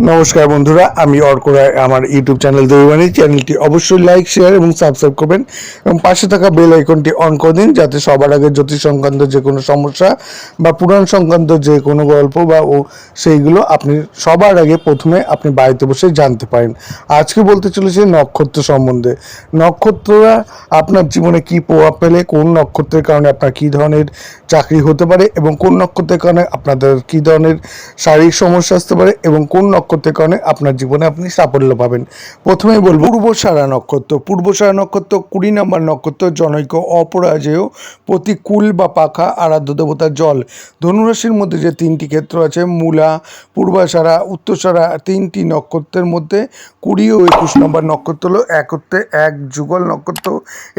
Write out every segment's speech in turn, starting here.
নমস্কার বন্ধুরা, আমি অর্ক রায়। আমার ইউটিউব চ্যানেল দেববাণী চ্যানেলটি অবশ্যই লাইক, শেয়ার এবং সাবস্ক্রাইব করবেন এবং পাশে থাকা বেল আইকনটি অন করে দিন, যাতে সবার আগে জ্যোতিষ সংক্রান্ত যে কোনো সমস্যা বা পুরাণ সংক্রান্ত যে কোনো গল্প বা সেইগুলো আপনি সবার আগে প্রথমে আপনি বাড়িতে বসে জানতে পারেন। আজকে বলতে চলেছি নক্ষত্র সম্বন্ধে। নক্ষত্ররা আপনার জীবনে কি প্রভাব ফেলে, কোন নক্ষত্রের কারণে আপনার কী ধরনের চাকরি হতে পারে এবং কোন নক্ষত্রের কারণে আপনাদের কী ধরনের শারীরিক সমস্যা আসতে পারে এবং কোন নক্ষত্রের কারণে আপনার জীবনে আপনি সাফল্য পাবেন। প্রথমেই বলবো পূর্বষাঢ়া নক্ষত্র। পূর্বষাঢ়া নক্ষত্র 20 নম্বর নক্ষত্র, জনৈক অপরাজেয়, প্রতিকূল বা পাখা, আরাধ্য দেবতা জল। ধনুরাশির মধ্যে যে তিনটি ক্ষেত্র আছে, মূলা, পূর্বাষাঢ়া, উত্তরষাঢ়া, তিনটি নক্ষত্রের মধ্যে 20 ও 21 নম্বর নক্ষত্র হলো একত্রে এক যুগল নক্ষত্র।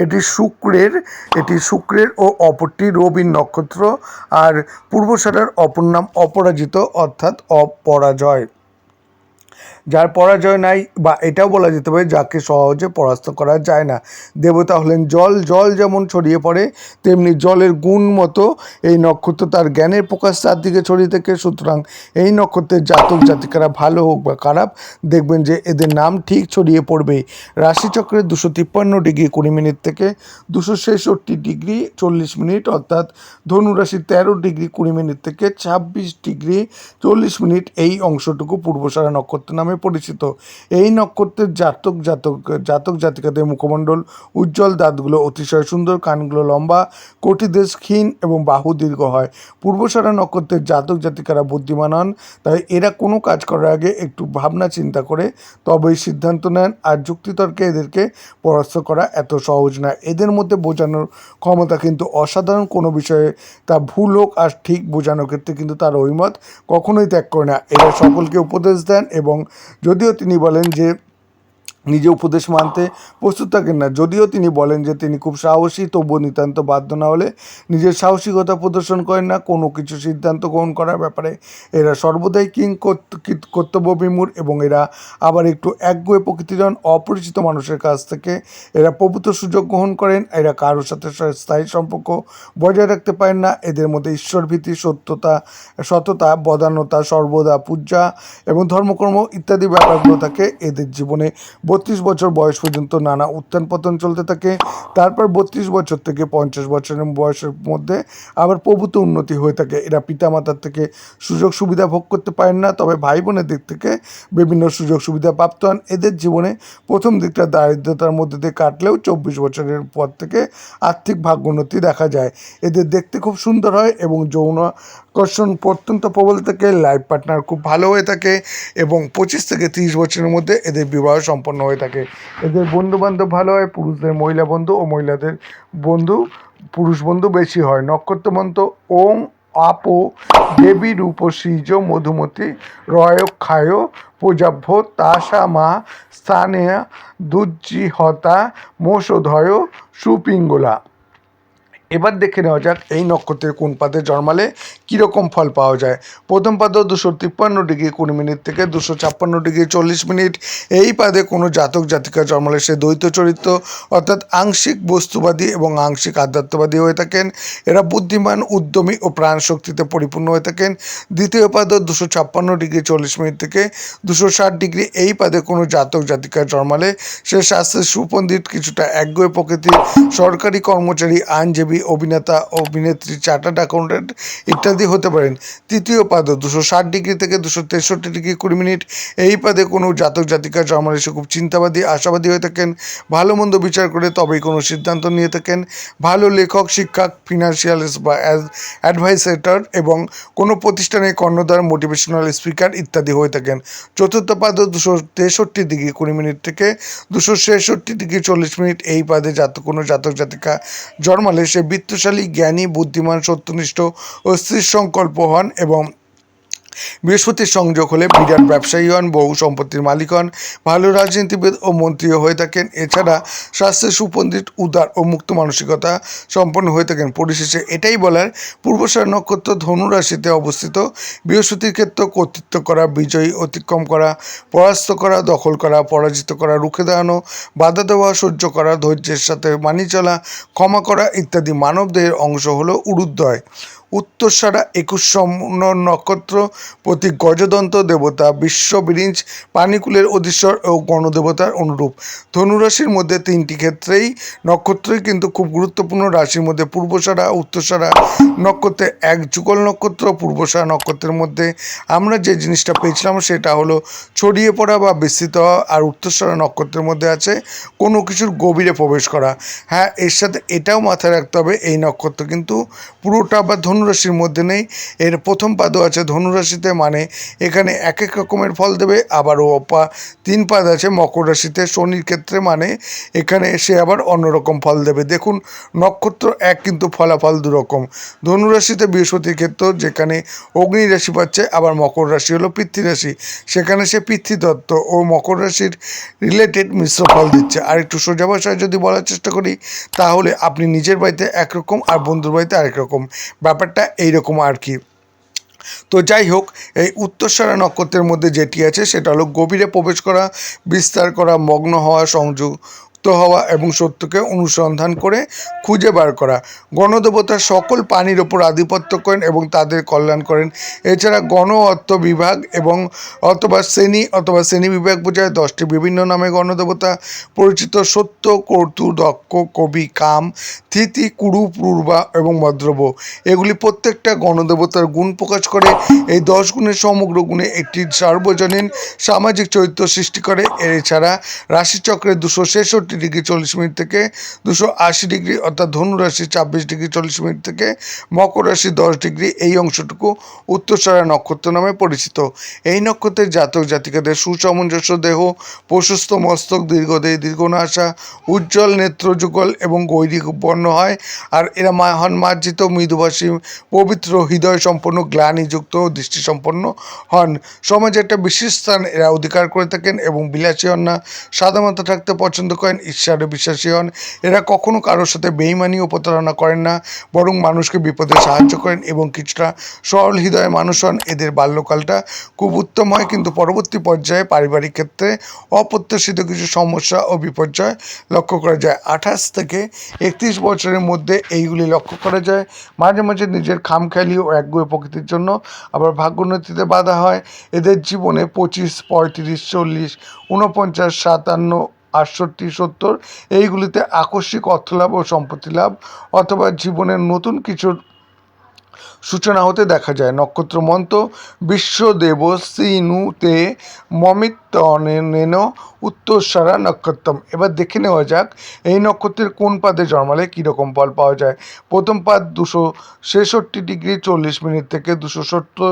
এটি শুক্রের ও অপরটি রবির নক্ষত্র। আর পূর্বষাঢ়ার অপর নাম অপরাজিত, অর্থাৎ অপরাজয়, যার পরাজয় নাই, বা এটাও বলা যেতে পারে যাকে সহজে পরাস্ত করা যায় না। দেবতা হলেন জল। জল যেমন ছড়িয়ে পড়ে, তেমনি জলের গুণ মতো এই নক্ষত্র তার জ্ঞানের প্রকাশ চারদিকে ছড়িয়ে থাকে। সুতরাং এই নক্ষত্রের জাতক জাতিকারা ভালো হোক বা খারাপ, দেখবেন যে এদের নাম ঠিক ছড়িয়ে পড়বেই। রাশিচক্রের 253 ডিগ্রি 20 মিনিট থেকে 266 ডিগ্রি 40 মিনিট, অর্থাৎ ধনুরাশি 13 ডিগ্রি 20 মিনিট থেকে 26 ডিগ্রি 40 মিনিট, এই অংশটুকু পূর্বষাঢ়া নক্ষত্র নামে পরিচিত। এই নক্ষত্রের জাতক জাতিকাদের মুখমণ্ডল উজ্জ্বল, দাঁতগুলো অতিশয় সুন্দর, কানগুলো লম্বা, কটিদেশ ক্ষীণ এবং বাহু দীর্ঘ হয়। পূর্বষাঢ়া নক্ষত্রের জাতক জাতিকারা বুদ্ধিমান হন, তাই এরা কোনো কাজ করার আগে একটু ভাবনা চিন্তা করে তবেই সিদ্ধান্ত নেন। আর যুক্তিতর্কে এদেরকে পরাস্ত করা এত সহজ না। এদের মধ্যে বোঝানোর ক্ষমতা কিন্তু অসাধারণ। কোনো বিষয়ে তা ভুল হোক আর ঠিক বোঝানোর ক্ষেত্রে কিন্তু তার অভিমত কখনোই ত্যাগ করে না। এরা সকলকে উপদেশ দেন, এবং যদিও তিনি বলেন যে নিজে উপদেশ মানতে প্রস্তুত থাকেন না, যদিও তিনি বলেন যে তিনি খুব সাহসী, তবুও নিতান্ত বাধ্য না হলে নিজের সাহসিকতা প্রদর্শন করেন না। কোনো কিছু সিদ্ধান্ত গ্রহণ করার ব্যাপারে এরা সর্বদাই কর্তব্যবিমূঢ়, এবং এরা আবার একটু একগুঁয়ে প্রকৃতির হন। অপরিচিত মানুষের কাছ থেকে এরা প্রভূত সুযোগ গ্রহণ করেন। এরা কারোর সাথে স্থায়ী সম্পর্ক বজায় রাখতে পারেন না। এদের মধ্যে ঈশ্বরভীতি, সততা, বদান্যতা, সর্বদা পূজা এবং ধর্মকর্ম ইত্যাদি ব্যাপারগুলো থাকে এদের জীবনে। 32 বছর বয়স পর্যন্ত নানা উত্থান পতন চলতে থাকে। তারপর 32 বছর থেকে 50 বছরের বয়সের মধ্যে আবার প্রভূত উন্নতি হয়ে থাকে। এরা পিতামাতার থেকে সুযোগ সুবিধা ভোগ করতে পারেন না, তবে ভাই বোনের দিক থেকে বিভিন্ন সুযোগ সুবিধা প্রাপ্ত হন। এদের জীবনে প্রথম দিকটা দারিদ্রতার মধ্যে দিয়ে কাটলেও 24 বছরের পর থেকে আর্থিক ভাগ্যোন্নতি দেখা যায়। এদের দেখতে খুব সুন্দর হয় এবং যৌন আকর্ষণ অত্যন্ত প্রবল থাকে। লাইফ পার্টনার খুব ভালো হয়ে থাকে এবং 25 থেকে 30 বছরের মধ্যে এদের বিবাহ সম্পন্ন হয়ে থাকে। এদের বন্ধু বান্ধব ভালো হয়। পুরুষদের মহিলা বন্ধু ও মহিলাদের বন্ধু পুরুষ বন্ধু বেশি হয়। নক্ষত্রমন্ত্র ওং আপো দেবী রূপসীজ মধুমতি রয়ক্ষায় প্রজাভ্য তাসা মা স্থানেয়া দুজ্জিহতা মোষধয় সুপিঙ্গলা। এবার দেখে নেওয়া যাক এই নক্ষত্রের কোন পাদে জন্মালে কীরকম ফল পাওয়া যায়। প্রথম পাদ 253 ডিগ্রি 20 মিনিট থেকে 256 ডিগ্রি 40 মিনিট। এই পাদে কোনো জাতক জাতিকা জন্মালে সে দ্বৈত চরিত্র, অর্থাৎ আংশিক বস্তুবাদী এবং আংশিক আধ্যাত্মবাদী হয়ে থাকেন। এরা বুদ্ধিমান, উদ্যমী ও প্রাণ শক্তিতে পরিপূর্ণ হয়ে থাকেন। দ্বিতীয় পাদ 256 ডিগ্রি 40 মিনিট থেকে 260 ডিগ্রি। এই পাদে কোনো জাতক জাতিকা জন্মালে সে শাস্ত্রের সুপণ্ডিত, কিছুটা একগুঁয়ে প্রকৃতির, সরকারি কর্মচারী, আইনজীবী, অভিনেতা, অভিনেত্রী, চার্টার্ড অ্যাকাউন্ট্যান্ট ইত্যাদি হতে পারেন। তৃতীয় পাদ 260 ডিগ্রি থেকে 263 ডিগ্রি 20 মিনিট। এই পাদে কোনো জাতক জাতিকা জন্মালে সে খুব চিন্তাবাদী, আশাবাদী হয়ে থাকেন, ভালো মন্দ বিচার করে তবেই কোনো সিদ্ধান্ত নিয়ে থাকেন। ভালো লেখক, শিক্ষক, ফিনান্সিয়ালিস্ট বা অ্যাডভাইসেটর এবং কোনো প্রতিষ্ঠানে কর্ণধার, মোটিভেশনাল স্পিকার ইত্যাদি হয়ে থাকেন। চতুর্থ পাদ 263 ডিগ্রি 20 মিনিট থেকে 266 ডিগ্রি 40 মিনিট। এই পাদে কোনো জাতক জাতিকা জন্মালে সে বিত্তশালী, জ্ঞানী, বুদ্ধিমান, সত্যনিষ্ঠ ও স্থির সংকল্প হন, এবং বৃহস্পতির সংযোগ হলে বিরাট ব্যবসায়ী হন, বহু সম্পত্তির মালিক হন, ভালো রাজনীতিবিদ ও মন্ত্রীও হয়ে থাকেন। এছাড়া শাস্ত্রের সুপণ্ডিত, উদার ও মুক্ত মানসিকতা সম্পন্ন হয়ে থাকেন। পরিশেষে এটাই বলার, পূর্বষাঢ়া নক্ষত্র ধনু রাশিতে অবস্থিত। বৃহস্পতির ক্ষেত্র কর্তৃত্ব করা, বিজয়ী, অতিক্রম করা, পরাস্ত করা, দখল করা, পরাজিত করা, রুখে দাঁড়ানো, বাধা দেওয়া, সহ্য করা, ধৈর্যের সাথে মানিয়ে চলা, ক্ষমা করা ইত্যাদি। মানবদেহের অংশ হলো উরুদ্বয়। উত্তরসারা 21 নক্ষত্র, প্রতীক গজদন্ত দেবতা, বিশ্ববিরিঞ্চ পানিকুলের অধীশ্বর ও গণদেবতার অনুরূপ। ধনুরাশির মধ্যে 3টি ক্ষেত্রেই নক্ষত্রই কিন্তু খুব গুরুত্বপূর্ণ। রাশির মধ্যে পূর্বসারা, উত্তরসারা নক্ষত্রের এক যুগল নক্ষত্র। পূর্বসারা নক্ষত্রের মধ্যে আমরা যে জিনিসটা পেয়েছিলাম সেটা হলো ছড়িয়ে পড়া বা বিস্তৃত হওয়া, আর উত্তরসারা নক্ষত্রের মধ্যে আছে কোনো কিছুর গভীরে প্রবেশ করা। হ্যাঁ, এর সাথে এটাও মাথায় রাখতে হবে এই নক্ষত্র কিন্তু পুরোটা বা ধনুরাশির মধ্যে নেই। এর প্রথম পাদও আছে ধনুরাশিতে, মানে এখানে এক এক রকমের ফল দেবে। আবারও 3 পাদ আছে মকর রাশিতে শনির ক্ষেত্রে, মানে এখানে সে আবার অন্যরকম ফল দেবে। দেখুন, নক্ষত্র এক কিন্তু ফলাফল দুরকম। ধনুরাশিতে বৃহস্পতির ক্ষেত্র, যেখানে অগ্নি রাশি পাচ্ছে, আবার মকর রাশি হলো পৃথ্বী, সেখানে সে পিতৃতত্ত্ব ও মকর রাশির রিলেটেড মিশ্র ফল দিচ্ছে। আর একটু সোজা ভাষায় যদি বলার চেষ্টা করি, তাহলে আপনি নিজের বাড়িতে একরকম আর বন্ধুর বাড়িতে আরেক রকম, ব্যাপারটা এইরকম আর কি। তো যাই হোক, এই উত্তরসারা নক্ষত্রের মধ্যে যেটি আছে সেটা হলো গভীরে প্রবেশ করা, বিস্তার করা, মগ্ন হওয়া, সংযুক্ত হওয়া এবং সত্যকে অনুসন্ধান করে খুঁজে বার করা। গণদেবতা সকল প্রাণীর ওপর আধিপত্য করেন এবং তাদের কল্যাণ করেন। এছাড়া গণ অর্থ বিভাগ এবং অথবা শ্রেণী বিভাগ বোঝায়। 10টি বিভিন্ন নামে গণদেবতা পরিচিত: সত্য, কর্তু, দক্ষ, কবি, কাম, থিতি, কুরু, পূর্বা এবং মদ্রব। এগুলি প্রত্যেকটা গণদেবতার গুণ প্রকাশ করে। এই 10 গুণের সমগ্র গুণে একটি সার্বজনীন সামাজিক চরিত্র সৃষ্টি করে। এছাড়া রাশিচক্রের 266 ডিগ্রি 40 মিনিট থেকে 280 ডিগ্রি, অর্থাৎ ধনুরাশি 26 ডিগ্রি 40 মিনিট থেকে মকর রাশি 10 ডিগ্রি, এই অংশটুকু উত্তরসারা নক্ষত্র নামে পরিচিত। এই নক্ষত্রের জাতক জাতিকাদের সুসামঞ্জস্য দেহ, প্রশস্ত মস্তক, দীর্ঘদেহী, দীর্ঘনাসা, উজ্জ্বল নেত্রযুগল এবং গৈরিক বর্ণ হয়। আর এরা হন মার্জিত, মৃদুভাষী, পবিত্র, হৃদয় সম্পন্ন, গ্লানিযুক্ত, দৃষ্টিসম্পন্ন হন। সমাজে একটা বিশেষ স্থান এরা অধিকার করে থাকেন এবং বিলাসী হন না, সাধারণত থাকতে পছন্দ করেন, ঈশ্বরে বিশ্বাসী হন। এরা কখনো কারোর সাথে বেইমানি ও প্রতারণা করেন না, বরং মানুষকে বিপদে সাহায্য করেন এবং কিছুটা সরল হৃদয়ের মানুষ হন। এদের বাল্যকালটা খুব উত্তম হয়, কিন্তু পরবর্তী পর্যায়ে পারিবারিক ক্ষেত্রে অপ্রত্যাশিত কিছু সমস্যা ও বিপর্যয় লক্ষ্য করা যায়। 28 থেকে 31 বছরের মধ্যে এইগুলি লক্ষ্য করা যায়। মাঝে মাঝে নিজের খামখেয়ালি ও একগুঁয়ে প্রকৃতির জন্য আবার ভাগ্যোন্নতিতে বাধা হয়। এদের জীবনে 25, 35, 40, 49, 57, 68, 70 এইগুলিতে আকস্মিক অর্থলাভ ও সম্পত্তি লাভ অথবা জীবনের নতুন কিছুর সূচনা হতে দেখা যায়। নক্ষত্র মন্ত্র: বিশ্বদেব সিনুতে মমিত্তনেন উত্তরসারা নক্ষত্রম। এবার দেখে নেওয়া যাক এই নক্ষত্রের কোন পাদে জন্মালে কীরকম ফল পাওয়া যায়। প্রথম পাদ 266 ডিগ্রি 40 মিনিট থেকে 270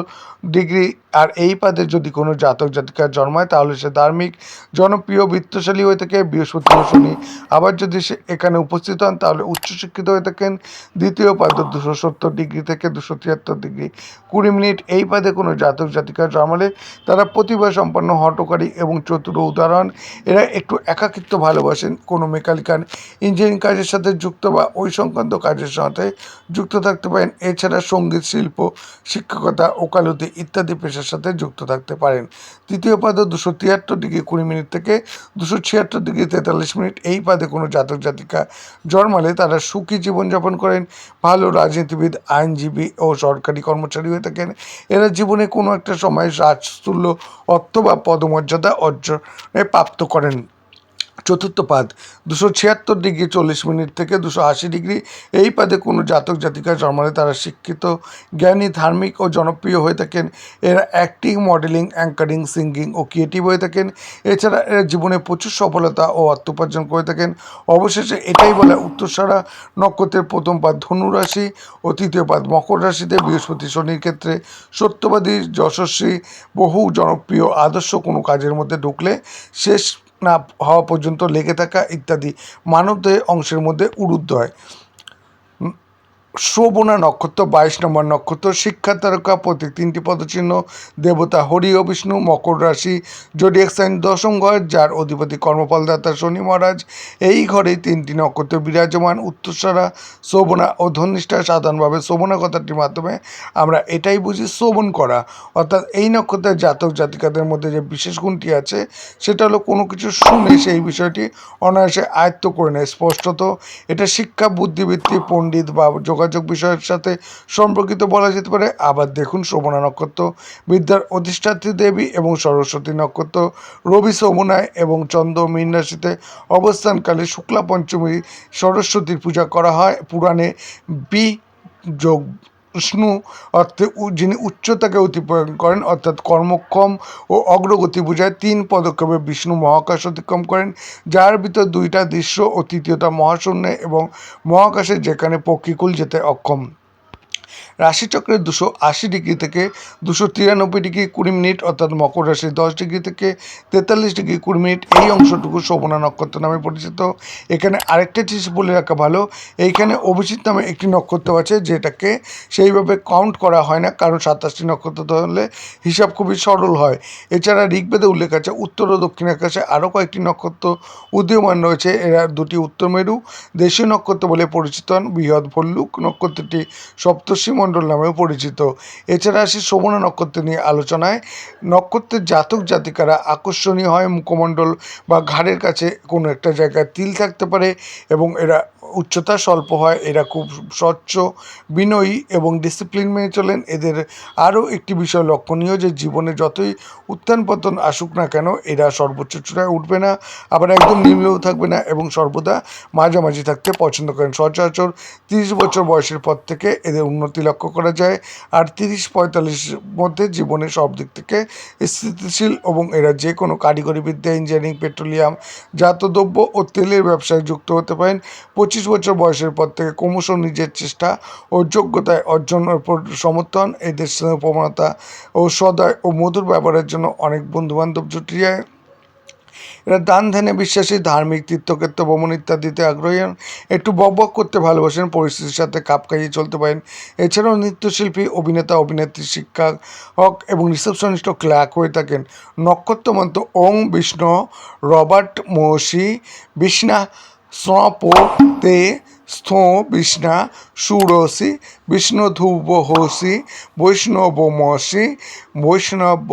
ডিগ্রি। আর এই পাদে যদি কোনো জাতক জাতিকা জন্মায় তাহলে সে ধার্মিক, জনপ্রিয়, বিত্তশালী হয়ে থাকে। বৃহস্পতি ও শনি আবার যদি সে এখানে উপস্থিত হন তাহলে উচ্চশিক্ষিত হয়ে থাকেন। দ্বিতীয় পাদ 270 ডিগ্রি থেকে 273 ডিগ্রি 20 মিনিট। এই পাদে কোনো জাতক জাতিকা জন্মালে তারা প্রতিভা সম্পন্ন, হঠকারী এবং চতুর উদাহরণ। এরা একটু একাকিত্ব ভালোবাসেন, কোনো মেকানিক্যাল ইঞ্জিনিয়ারিং কাজের সাথে যুক্ত বা ওই সংক্রান্ত কাজের সাথে যুক্ত থাকতে পারেন। এছাড়া সঙ্গীত, শিল্প, শিক্ষকতা, ওকালতি ইত্যাদি পেশার সাথে যুক্ত থাকতে পারেন। তৃতীয় পাদে 273 ডিগ্রি 20 মিনিট থেকে 276 ডিগ্রি 43 মিনিট। এই পাদে কোনো জাতক জাতিকা জন্মালে তারা সুখী জীবনযাপন করেন, ভালো রাজনীতিবিদ, আইনজীবী ও সরকারি কর্মচারী হয়ে থাকেন। এরা জীবনে কোনো একটা সময় রাজতুল্য অর্থ বা পদমর্যাদা অর্জনে প্রাপ্ত করেন। চতুর্থ পাদ 276 ডিগ্রি 40 মিনিট থেকে 280 ডিগ্রি। এই পাদে কোনো জাতক জাতিকা জন্মালে তারা শিক্ষিত, জ্ঞানী, ধার্মিক ও জনপ্রিয় হয়ে থাকেন। এরা অ্যাক্টিং, মডেলিং, অ্যাঙ্কারিং, সিঙ্গিং ও ক্রিয়েটিভ হয়ে থাকেন। এছাড়া এরা জীবনে প্রচুর সফলতা ও অর্থ উপার্জন করে থাকেন। অবশেষে এটাই বলা উত্তরসারা নক্ষত্রের প্রথম পাদ ধনুরাশি ও তৃতীয় পাদ মকর রাশিতে বৃহস্পতি শনির ক্ষেত্রে সত্যবাদী, যশস্বী, বহু জনপ্রিয়, আদর্শ কোনো কাজের মধ্যে ঢুকলে শেষ না হওয়া পর্যন্ত লেগে থাকা ইত্যাদি মানবদেহের অংশের মধ্যে উরুদ্ধ হয়। শ্রবণা নক্ষত্র 22 নম্বর নক্ষত্র, শিক্ষা তারকা, প্রতীক 3টি পদচিহ্ন, দেবতা হরি ও বিষ্ণু, মকর রাশি, জোডিয়াক সাইন 10ম ঘর, যার অধিপতি কর্মফলদাতা শনি মহারাজ। এই ঘরেই 3টি নক্ষত্র বিরাজমান: উত্তরসারা, শ্রবণা ও ধনিষ্ঠা। সাধারণভাবে শ্রবণা কথাটির মাধ্যমে আমরা এটাই বুঝি শ্রবণ করা, অর্থাৎ এই নক্ষত্রের জাতক জাতিকাদের মধ্যে যে বিশেষ গুণটি আছে সেটা হলো কোনো কিছু শুনে সেই বিষয়টি অনায়াসে আয়ত্ত করে নেয়। স্পষ্টত এটা শিক্ষা, বুদ্ধিবৃত্তি, পণ্ডিত বা যোগাযোগ যোগাযোগ বিষয়ের সাথে সম্পর্কিত বলা যেতে পারে। আবার দেখুন শ্রবণা নক্ষত্র বিদ্যার অধিষ্ঠাত্রী দেবী এবং সরস্বতী নক্ষত্র রবি শোভনায় এবং চন্দ্র মীন রাশিতে অবস্থানকালে শুক্লা পঞ্চমী সরস্বতীর পূজা করা হয়। পুরাণে বি যোগ বিষ্ণু অর্থে যিনি উচ্চতাকে অতিক্রম করেন অর্থাৎ কর্মক্ষম ও অগ্রগতি বোঝায়। 3 পদক্ষেপে বিষ্ণু মহাকাশ অতিক্রম করেন, যার ভিতর 2টা দৃশ্য ও তৃতীয়টা মহাশূন্যে এবং মহাকাশে, যেখানে পক্ষীকুল যেতে অক্ষম। রাশিচক্রের 280 ডিগ্রি থেকে 293 ডিগ্রি 20 মিনিট অর্থাৎ মকর রাশির 10 ডিগ্রি থেকে 43 ডিগ্রি 20 মিনিট এই অংশটুকু শোভনা নক্ষত্র নামে পরিচিত। এখানে আরেকটা জিনিস বলে রাখা ভালো, এইখানে অভিজিৎ নামে একটি নক্ষত্র আছে যেটাকে সেইভাবে কাউন্ট করা হয় না, কারণ 27টি নক্ষত্র ধরলে হিসাব খুবই সরল হয়। এছাড়া ঋগ্বেদে উল্লেখ আছে উত্তর ও দক্ষিণ আকাশে আরও কয়েকটি নক্ষত্র উদীয়মান রয়েছে। এরা 2টি উত্তর মেরু দেশীয় নক্ষত্র বলে পরিচিত হন। বৃহৎ ভল্লুক নক্ষত্রটি সপ্তর্ষি মণ্ডল নামেও পরিচিত। এছাড়া আসি শোভনা নক্ষত্র নিয়ে আলোচনায়। নক্ষত্রের জাতক জাতিকারা আকর্ষণীয় হয়, মুখমণ্ডল বা ঘাড়ের কাছে কোনো একটা জায়গায় তিল থাকতে পারে এবং এরা উচ্চতা স্বল্প হয়। এরা খুব স্বচ্ছ, বিনয়ী এবং ডিসিপ্লিন মেনে চলেন। এদের আরও একটি বিষয় লক্ষণীয় যে জীবনে যতই উত্থান পতন আসুক না কেন এরা সর্বোচ্চ চূড়ায় উঠবে না, আবার একদম নিম্নেও থাকবে না এবং সর্বদা মাঝামাঝি থাকতে পছন্দ করেন। সচরাচর 30 বছর বয়সের পর থেকে এদের উন্নতি লক্ষ্য করা যায়, আর 30-45 মধ্যে জীবনে সব দিক থেকে স্থিতিশীল এবং এরা যে কোনো কারিগরি বিদ্যা, ইঞ্জিনিয়ারিং, পেট্রোলিয়াম জাত দ্রব্য ও তেলের ব্যবসায় যুক্ত হতে পারেন। 25 বছর বয়সের পর থেকে ক্রমশ নিজের চেষ্টা ও যোগ্যতায় অর্জনের উপর সমর্থন। এদের প্রবণতা ও সদয় ও মধুর ব্যবহারের জন্য অনেক বন্ধুবান্ধব জুটে যায়। এরা দান ধ্যানে বিশ্বাসী, ধার্মিক, তীর্থক্ষেত্র ভ্রমণ ইত্যাদিতে আগ্রহী হন। একটু বকবক করতে ভালোবাসেন, পরিস্থিতির সাথে খাপ খাইয়ে চলতে পারেন। এছাড়াও নৃত্যশিল্পী, অভিনেতা, অভিনেত্রী, শিক্ষক এবং রিসেপশনিস্ট ক্লার্ক হয়ে থাকেন। নক্ষত্রমন্ত্র ওং বিষ্ণু রবার্ট মহর্ষি বিষ্ণা স্নপ তে স্থো বিষ্ণা সুরসি বিষ্ণু ধুবহসি বৈষ্ণবমসি বৈষ্ণব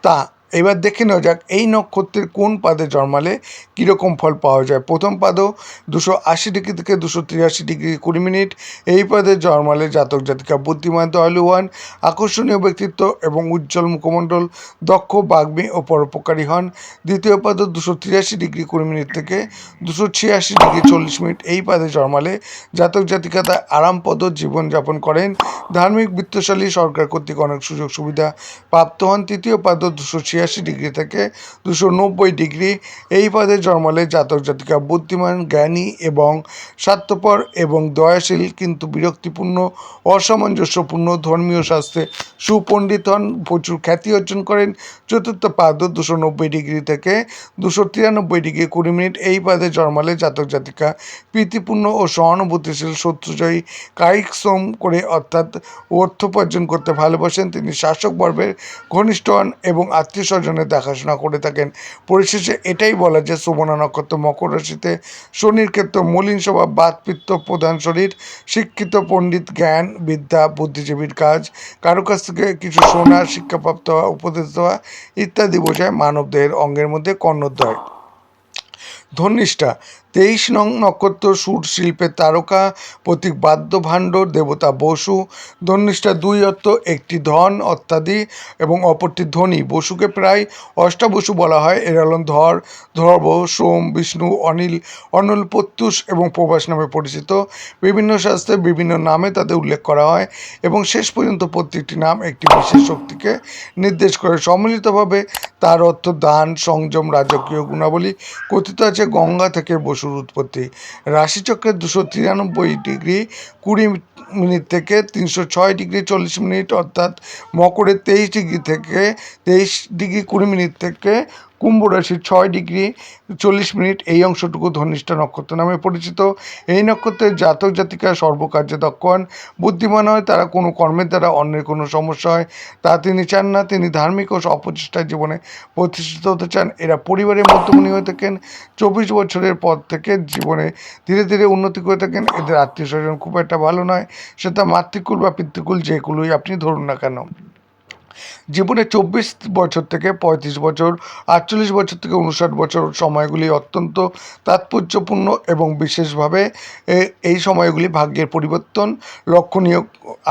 তা। এবার দেখে নেওয়া যাক এই নক্ষত্রের কোন পাদে জন্মালে কীরকম ফল পাওয়া যায়। প্রথম পাদও 280 ডিগ্রি থেকে 283 ডিগ্রি 20 মিনিট এই পাদে জন্মালে জাতক জাতিকা বুদ্ধিমান, দয়ালু হন, আকর্ষণীয় ব্যক্তিত্ব এবং উজ্জ্বল মুখমণ্ডল, দক্ষ, বাগ্মী ও পরোপকারী হন। দ্বিতীয় পাদ 283 ডিগ্রি 20 মিনিট থেকে 286 ডিগ্রি 40 মিনিট এই পাদে জন্মালে জাতক জাতিকা তার আরামপ্রদ জীবনযাপন করেন, ধার্মিক, বিত্তশালী, সরকার কর্তৃক অনেক সুযোগ সুবিধা প্রাপ্ত হন। তৃতীয় পাদ 286 ডিগ্রি থেকে 290 ডিগ্রি এই পাদে জন্মালে জাতক জাতিকা বুদ্ধিমান, জ্ঞানী এবং স্বার্থপর এবং দয়াশীল কিন্তু বিরক্তিপূর্ণ, অসামঞ্জস্যপূর্ণ, ধর্মীয় শাস্ত্রে সুপণ্ডিত হন, প্রচুর খ্যাতি অর্জন করেন। চতুর্থ পাদ 290 ডিগ্রি থেকে 293 ডিগ্রি 20 মিনিট এই পাদে জন্মালে জাতক জাতিকা প্রীতিপূর্ণ ও সহানুভূতিশীল, শত্রুজয়ী, কায়িক শ্রম করে অর্থাৎ অর্থোপার্জন করতে ভালোবাসেন। তিনি শাসক বর্গের ঘনিষ্ঠ হন এবং আত্মীয় স্বজনের দেখাশোনা করে থাকেন। পরিশেষে এটাই বলা যে শোভনা নক্ষত্র মকর রাশিতে শনির ক্ষেত্র, মলিন স্বভাব, বাতপিত্ত প্রধান শরীর, শিক্ষিত, পণ্ডিত, জ্ঞান বিদ্যা, বুদ্ধিজীবীর কাজ, কারো কাছ থেকে কিছু শোনা, শিক্ষাপ্রাপ্ত হওয়া, উপদেশ দেওয়া ইত্যাদি বোঝায়। মানবদেহের অঙ্গের মধ্যে কর্ণদ্বয়। ধনিষ্ঠা 23 নং নক্ষত্র, সুর শিল্পের তারকা, প্রতীক বাদ্য ভাণ্ড, দেবতা বসু। ধনিষ্ঠা 2 অর্থ, একটি ধন অত্যাদি এবং অপরটি ধ্বনি। বসুকে প্রায় অষ্টাবসু বলা হয়। এরা হলেন ধর, ধ্রব, সোম, বিষ্ণু, অনিল, অনল, প্রত্যুষ এবং প্রভাস নামে পরিচিত। বিভিন্ন শাস্ত্রে বিভিন্ন নামে তাদের উল্লেখ করা হয় এবং শেষ পর্যন্ত প্রত্যেকটি নাম একটি বিশেষ শক্তিকে নির্দেশ করে। সম্মিলিতভাবে তার অর্থ দান, সংযম, রাজকীয় গুণাবলী। কথিত আছে গঙ্গা থেকে বসুর উৎপত্তি। রাশিচক্রের 293 ডিগ্রি 20 মিনিট থেকে 306 ডিগ্রি 40 মিনিট অর্থাৎ মকরের 23 ডিগ্রি থেকে 23 ডিগ্রি 20 মিনিট থেকে কুম্ভ রাশির 6 ডিগ্রি 40 মিনিট এই অংশটুকু ধনিষ্ঠা নক্ষত্র নামে পরিচিত। এই নক্ষত্রের জাতক জাতিকা সর্বকার্যে দক্ষ হন, বুদ্ধিমান হয়। তারা কোনো কর্মের দ্বারা অন্যের কোনো সমস্যা হয় তা তিনি চান না। তিনি ধার্মিক ও অপচেষ্টার জীবনে প্রতিষ্ঠিত হতে চান। এরা পরিবারের মধ্যমণি হয়ে থাকেন। 24 বছরের পর থেকে জীবনে ধীরে ধীরে উন্নতি করে থাকেন। এদের আত্মীয় স্বজন খুব একটা ভালো নয়, সেটা মাতৃকুল বা পিতৃকুল যেগুলোই আপনি ধরুন না কেন। জীবনে 24 বছর থেকে 35 বছর, 48 বছর থেকে 59 বছর সময়গুলি অত্যন্ত তাৎপর্যপূর্ণ এবং বিশেষভাবে এই সময়গুলি ভাগ্যের পরিবর্তন লক্ষণীয়।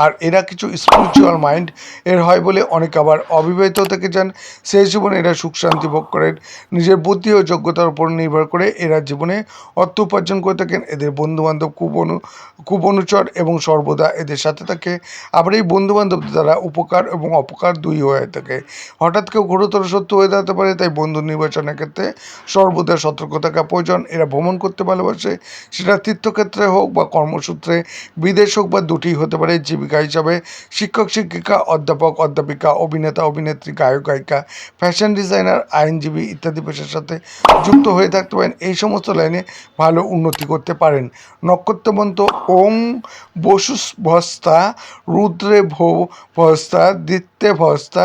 আর এরা কিছু স্পিরিচুয়াল মাইন্ড এর হয় বলে অনেকে আবার অবিবাহিত থেকে যান। সেই জীবনে এরা সুখ শান্তি ভোগ করেন। নিজের বুদ্ধি ও যোগ্যতার উপর নির্ভর করে এরা জীবনে অর্থ উপার্জন করে থাকেন। এদের বন্ধুবান্ধব খুব অনুচর এবং সর্বদা এদের সাথে থাকে। আবার এই বন্ধুবান্ধবদের দ্বারা উপকার এবং অপকার দুই হয়ে থাকে। হঠাৎ কেউ ঘোরতর শত্রু হয়ে যেতে পারে, তাই বন্ধু নির্বাচনের ক্ষেত্রে সর্বদা সতর্ক থাকা প্রয়োজন। এরা ভ্রমণ করতে ভালোবাসে, সেটা তীর্থক্ষেত্রে হোক বা কর্মসূত্রে, বিদেশ হোক বা দুটি হতে পারে। জীবিকা হিসাবে শিক্ষক শিক্ষিকা, অধ্যাপক অধ্যাপিকা, অভিনেতা অভিনেত্রী, গায়ক গায়িকা, ফ্যাশন ডিজাইনার, আইনজীবী ইত্যাদি পেশার সাথে যুক্ত হয়ে থাকতে পারেন। এই সমস্ত লাইনে ভালো উন্নতি করতে পারেন। নক্ষত্রমন্ত ওং বসুভস্তা, রুদ্রে ভস্তা, দিত্যে ভস্তা,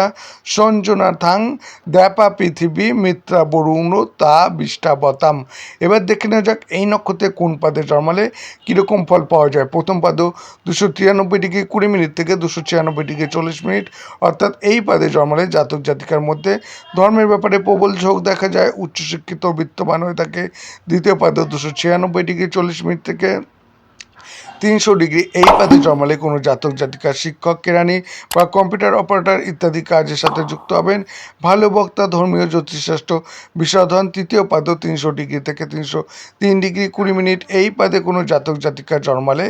সঞ্জনাথাং, দ্যাপা পৃথিবী, মিত্রা বরুণ তা বিষ্টাবতাম। এবার দেখে নেওয়া যাক এই নক্ষত্রে কোন পাদে জন্মালে কীরকম ফল পাওয়া যায়। প্রথম পাদ 293°20' থেকে 296°40', অর্থাৎ এই পাদে জন্মালে জাতক জাতিকার মধ্যে ধর্মের ব্যাপারে প্রবল ঝোঁক দেখা যায়, উচ্চশিক্ষিত বিত্তবান হয়ে থাকে। দ্বিতীয় পাদ 296°40' থেকে 300°, এই পাদে জন্মালে কোনো জাতক জাতিকা শিক্ষক, কেরানি বা কম্পিউটার অপারেটর ইত্যাদি কাজের সাথে যুক্ত হবেন। ভালো বক্তা, ধর্মীয়, জ্যোতিষশাস্ত্র বিশারদ হন। তৃতীয় পাদ 300° থেকে 303°20', এই পাদে কোনো জাতক জাতিকা জন্মালে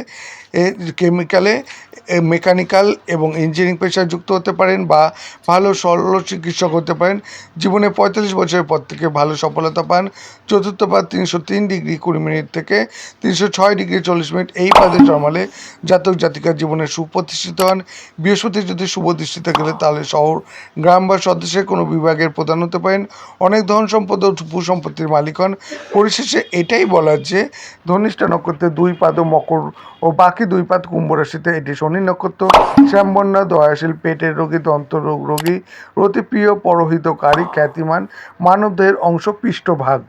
মেকানিক্যাল এবং ইঞ্জিনিয়ারিং পেশায় যুক্ত হতে পারেন বা ভালো শল্য চিকিৎসক হতে পারেন। জীবনে 45 বছরের পর থেকে ভালো সফলতা পান। চতুর্থ পাদ 303°20' থেকে 306°40', এই পাদে জন্মালে জাতক জাতিকার জীবনে সুপ্রতিষ্ঠিত হন। বৃহস্পতি যদি শুভ দৃষ্টিতে গেলে তাহলে শহর, গ্রাম বা স্বদেশের কোনো বিভাগের প্রধান হতে পারেন। অনেক ধন সম্পদ ও ভূসম্পত্তির মালিক হন। পরিশেষে এটাই বলার যে ধনিষ্ঠা নক্ষত্রের 2 পাদ মকর ও বাকি 2 পাদ কুম্ভ রাশিতে, এটি শনি নক্ষত্র। শ্যামবর্ণা, দয়াশীল, পেটের রোগী, দন্তরোগ রোগী, অতিপ্রিয়, পরহিতকারী, খ্যাতিমান, মানবদেহের অংশ পৃষ্ঠভাগ।